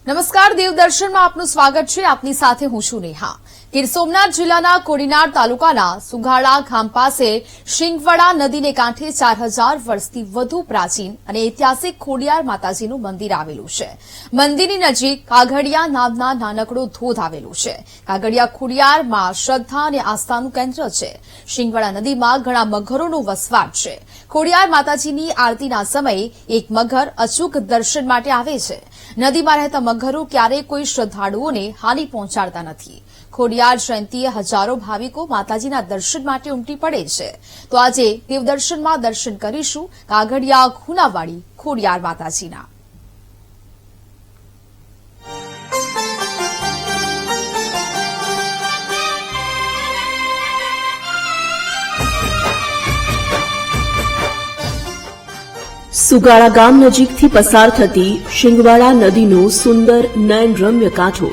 નમસ્કાર, દેવદર્શનમાં આપનું સ્વાગત છે. આપની સાથે હું છું નેહા. ગીર સોમનાથ જિલ્લાના કોડીનાર તાલુકાના સુગાળા ગામ પાસે શિંગવડા નદીને કાંઠે 4000 વર્ષથી વધુ પ્રાચીન અને ઐતિહાસિક ખોડિયાર માતાજીનું મંદિર આવેલું છે. મંદિરની નજીક કાગડિયા નામના નાનકડો ધોધ આવેલું છે. કાગડિયા ખોડિયારમાં શ્રદ્ધા અને આસ્થાનું કેન્દ્ર છે. શિંગવડા નદીમાં ઘણા મગરોનો વસવાટ છે. ખોડિયાર માતાજીની આરતીના સમયે એક મગર અચૂક દર્શન માટે આવે છે. નદીમાં રહેતા મગરો ક્યારેય કોઈ શ્રદ્ધાળુઓને હાનિ પહોંચાડતા નથી. ખોડિયાર જયંતીએ હજારો ભાવિકો માતાજીના દર્શન માટે ઉમટી પડે છે. તો આજે દેવદર્શનમાં દર્શન કરીશું કાગડિયા ખૂનાવાડી ખોડિયાર માતાજીના. સુગાળા ગામ નજીકથી પસાર થતી શિંગવાડા નદીનો સુંદર નયનરમ્ય કાંઠો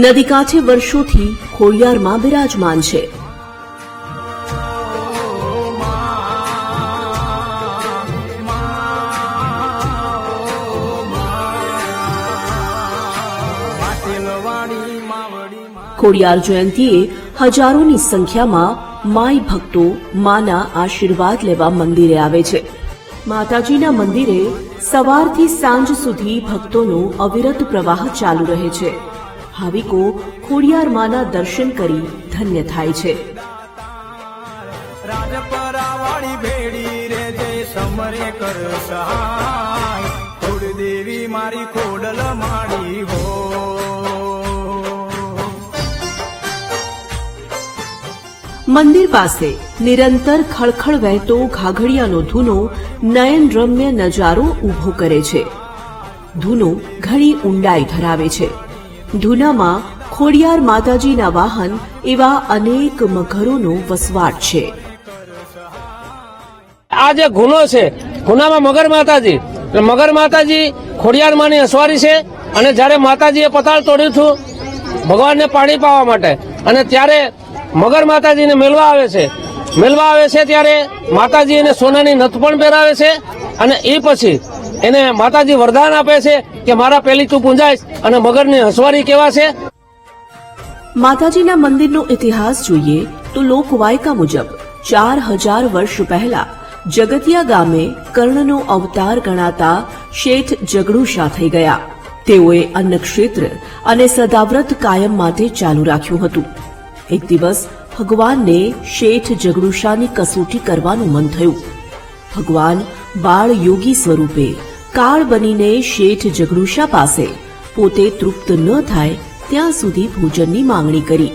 નદી કાંઠે વર્ષોથી ખોડિયારમાં બિરાજમાન છે. ખોડિયાર જયંતીએ હજારોની સંખ્યામાં માઈ ભક્તો માના આશીર્વાદ લેવા મંદિરે આવે છે. માતાજીના મંદિરે સવારથી સાંજ સુધી ભક્તોનો અવિરત પ્રવાહ ચાલુ રહે છે. ભાવિકો ખોડિયાર માના દર્શન કરી ધન્ય થાય છે. રાજપરાવાળી ભેડી રે જય સમરે કર સહાય ખોડદેવી મારી ખોડલ માડી હો. મંદિર પાસે નિરંતર ખળખળ વહેતો ઘાઘડિયાનો ધૂનો નયનરમ્ય નજારો ઊભો કરે છે. ધૂનો ઘણી ઊંડાઈ ધરાવે છે. ધૂનામાં ખોડિયાર માતાજીના વાહન એવા અનેક મગરોનો વસવાટ છે. આ જે ગુનો છે, ગુનામાં મગર માતાજી ખોડિયાર માની અસવારી છે. અને જયારે માતાજીએ પતાળ તોડ્યું હતું ભગવાનને પાણી પાવા માટે, અને ત્યારે મગર માતાજીને મેળવા આવે છે ત્યારે માતાજી એને સોનાની નથ પણ પહેરાવે છે. અને એ પછી એને માતાજી વરદાન આપે છે કે મારા પેલી તું પૂંજાઈશ અને મગરની હસવારી કેવા છે. માતાજીના મંદિરનો ઇતિહાસ જોઈએ તો લોકવાયકા મુજબ 4000 વર્ષ પહેલા જગતિયા ગામે કર્ણનો અવતાર ગણાતા શેઠ જગડુશા થઈ ગયા. તેઓએ અન્નક્ષેત્ર અને સદાવ્રત કાયમ માટે ચાલુ રાખ્યું હતું. એક દિવસ ભગવાનને શેઠ જગડુશાની કસોટી કરવાનું મન થયું. ભગવાન બાળ યોગી સ્વરૂપે કાળ બનીને શેઠ જગડુશા પાસે પોતે તૃપ્ત ન થાય ત્યાં સુધી ભોજનની માંગણી કરી.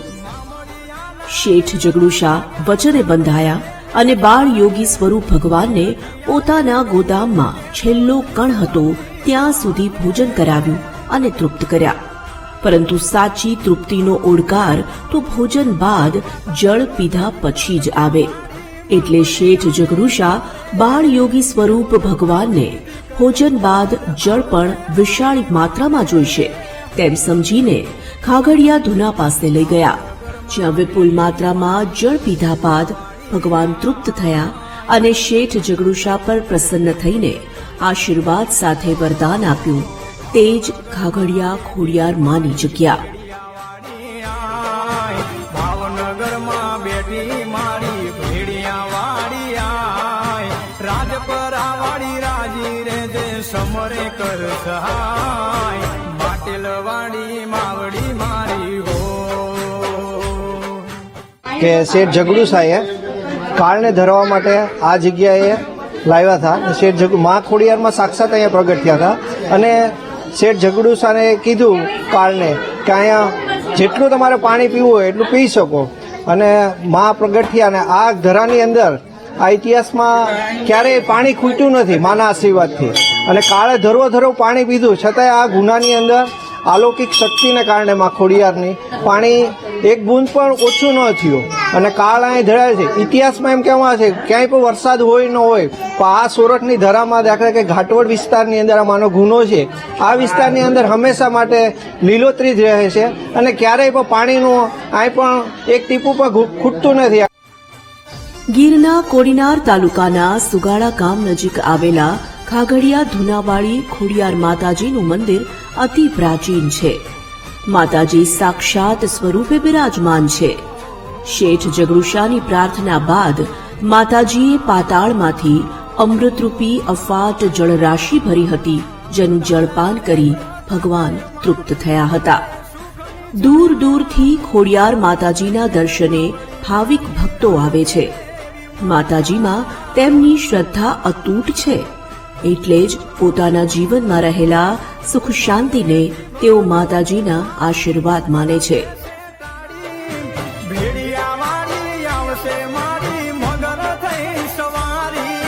શેઠ જગડુશા વચને બંધાયા અને બાળ યોગી સ્વરૂપ ભગવાનને પોતાના ગોદામમાં છેલ્લો કણ હતો ત્યાં સુધી ભોજન કરાવ્યું અને તૃપ્ત કર્યા. પરંતુ સાચી તૃપ્તિનો ઓડકાર તો ભોજન બાદ જળ પીધા પછી જ આવે. એટલે શેઠ જગડુશા બાળ યોગી સ્વરૂપ ભગવાનને ભોજન બાદ જળ પણ વિશાળ માત્રામાં જોઈશે તેમ સમજીને કાગડિયા ધૂના પાસે લઈ ગયા. જ્યાં વિપુલ માત્રામાં જળ પીધા બાદ ભગવાન તૃપ્ત થયા અને શેઠ જગડુશા પર પ્રસન્ન થઈને આશીર્વાદ સાથે વરદાન આપ્યું. તે જ કાગડિયા ખોડિયાર માની જગ્યા. ભાવનગરમાં બેઠી મારી ભેડિયા વાળી આય રાજપરાવાળી રાજી રે જે સમરે કર સહાય માટેલવાડી માવડી મારી હો. કે શેઠ જગડુશાએ કાળને ધરવા માટે આ જગ્યાએ લાવ્યા હતા. શેઠ મા ખોડિયારમાં સાક્ષાત અહીંયા પ્રગટ થયા હતા અને શેઠ જગડુશાને કીધું કાળને કે અહીંયા જેટલું તમારે પાણી પીવું હોય એટલું પી શકો. અને મા પ્રગટ થયા અને આ ધરાની અંદર આ ઇતિહાસમાં ક્યારેય પાણી ખૂટ્યું નથી માના આશીર્વાદથી. અને કાળે ધરો પાણી પીધું છતાંય આ ગુનાની અંદર અલૌકિક શક્તિને કારણે મા ખોડિયારની પાણી એક બૂંદ પણ ઓછું ન થયું અને કાળ અહીં ધરાય છે. ઇતિહાસમાં એમ કહેવામાં છે ક્યાંય પણ વરસાદ હોય ન હોય પણ આ સોરઠની ધરામાં દાખલા કે ઘાટવડ વિસ્તારની અંદર આ માનો ગુનો છે. આ વિસ્તારની અંદર હંમેશા માટે લીલોતરી જ રહે છે અને ક્યારેય પણ પાણીનું અહીં પણ એક ટીપું પણ ખૂટતું નથી. ગીરના કોડીનાર તાલુકાના સુગાળા ગામ નજીક આવેલા ખાગડિયા ધુનાવાળી ખોડિયાર માતાજીનું મંદિર અતિ પ્રાચીન છે. માતાજી સાક્ષાત સ્વરૂપે બિરાજમાન છે. શેઠ જગડુશાની પ્રાર્થના બાદ માતાજીએ પાતાળમાંથી અમૃતરૂપી અફાટ જળરાશિ ભરી હતી, જેનું જળપાન કરી ભગવાન તૃપ્ત થયા હતા. દૂર દૂરથી ખોડિયાર માતાજીના દર્શને ભાવિક ભક્તો આવે છે. માતાજીમાં તેમની શ્રદ્ધા અતૂટ છે, એટલે જ પોતાના જીવનમાં રહેલા સુખ શાંતિને તેઓ માતાજીના આશીર્વાદ માને છે. ભેડિયાવાળી આવશે મારી મગર થઈ સવારી.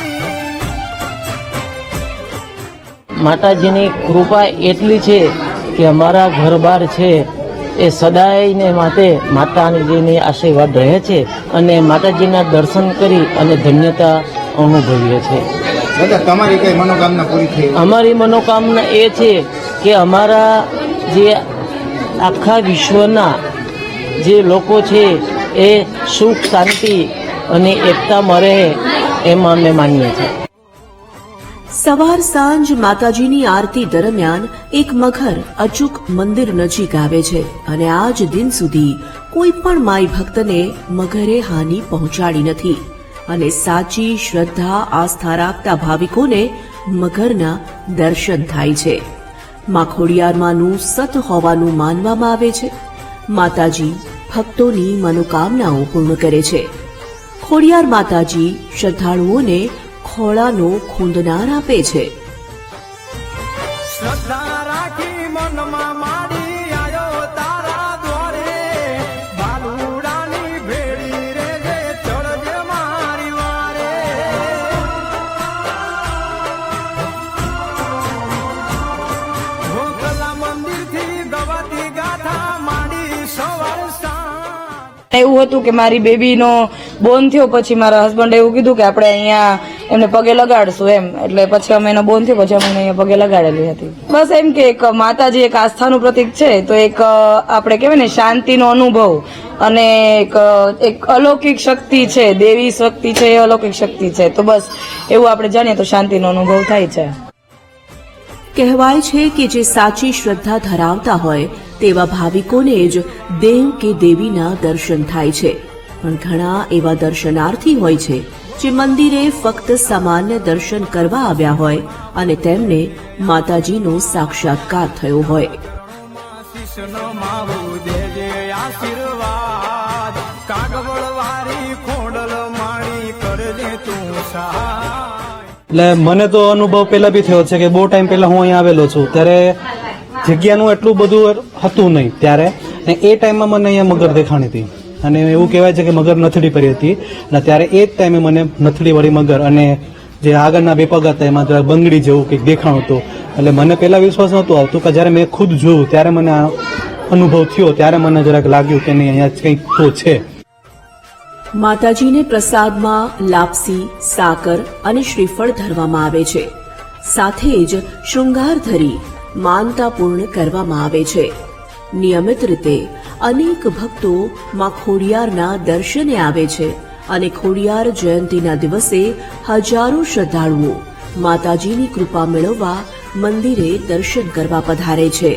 માતાજીની કૃપા એટલી છે કે અમારા ઘર-બાર છે એ સદાયને માટે માતાજીની આશીર્વાદ રહે છે અને માતાજીના દર્શન કરી અને ધન્યતા અનુભવીએ છીએ. તમારી કઈ મનોકામના પૂરી થઈ? અમારી મનોકામના એ છે કે અમારા જે આખા વિશ્વના જે લોકો છે એ સુખ શાંતિ અને એકતામાં રહે એમાં અમે માનીએ છીએ. સવાર સાંજ માતાજીની આરતી દરમિયાન એક મગર અચૂક મંદિર નજીક આવે છે અને આજ દિન સુધી કોઈ પણ માઈ ભક્તને મગરે હાનિ પહોંચાડી નથી અને સાચી શ્રદ્ધા આસ્થા રાખતા ભાવિકોને મગરના દર્શન થાય છે. મા ખોડિયારમાંનું સત હોવાનું માનવામાં આવે છે. માતાજી ભક્તોની મનોકામનાઓ પૂર્ણ કરે છે. ખોડિયાર માતાજી શ્રદ્ધાળુઓને ખોળાનો ખૂંદનાર આપે છે. શ્રદ્ધા રાખી મનમાં મારી આયો તારા દ્વારે. બાલુડાની ભેડી રે જે ચડજે મારી વારે. ગોકલા મંદિરથી ગવાતી ગાથા માંડી સવાર સાંજ. એવું હતું કે મારી બેબીનો બોન થયો, પછી મારા હસબન્ડે એવું કીધું કે આપણે અહીંયા એમને પગે લગાડશું એમ. એટલે પછી અમે એનો બોન થયો, પછી અમે અહીંયા પગે લગાડેલી હતી. બસ એમ કે એક માતાજી એક આસ્થાનું પ્રતીક છે, તો એક આપણે કહેવાય ને શાંતિનો અનુભવ અને એક અલૌકિક શક્તિ છે, દેવી શક્તિ છે, એ અલૌકિક શક્તિ છે. તો બસ એવું આપણે જાણીએ તો શાંતિનો અનુભવ થાય છે. કહેવાય છે કે જે સાચી શ્રદ્ધા ધરાવતા હોય તેવા ભાવિકોને જ દેવ કે દેવીના દર્શન થાય છે. પણ ઘણા એવા દર્શનાર્થી હોય છે જે મંદિરે ફક્ત સામાન્ય દર્શન કરવા આવ્યા હોય અને તેમને માતાજીનો સાક્ષાત્કાર થયો હોય. શિષ્યનો માવું દેજે આશીર્વાદ. કાગવળવાળી ખોડલ માળી કરજે તું સહાય. એટલે મને તો અનુભવ પેલા બી થયો છે કે બહુ ટાઈમ પહેલા હું અહીંયા આવેલો છું, ત્યારે જગ્યાનું એટલું બધું હતું નહીં ત્યારે, અને એ ટાઈમમાં મને અહીંયા મગર દેખાણી હતી અને એવું કહેવાય છે કે મગર નથડી પડી હતી. અને ત્યારે એ જ ટાઈમે મને નથડી વાળી મગર અને જે આગળના બે પગ હતા એમાં જરા બંગડી જેવું કંઈક દેખાણું હતું. એટલે મને પહેલા વિશ્વાસ નહોતો આવતો, કે જ્યારે મેં ખુદ જોયું ત્યારે મને આ અનુભવ થયો, ત્યારે મને જરાક લાગ્યું કે નહીં અહીંયા કંઈક તો છે. માતાજીને પ્રસાદમાં લાપસી, સાકર અને શ્રીફળ ધરવામાં આવે છે. સાથે જ શૃંગાર ધરી માનતા પૂર્ણ કરવામાં આવે છે. નિયમિત રીતે અનેક ભક્તો માં ખોડિયારના દર્શને આવે છે અને ખોડિયાર જયંતીના દિવસે હજારો શ્રદ્ધાળુઓ માતાજીની કૃપા મેળવવા મંદિરે દર્શન કરવા પધારે છે.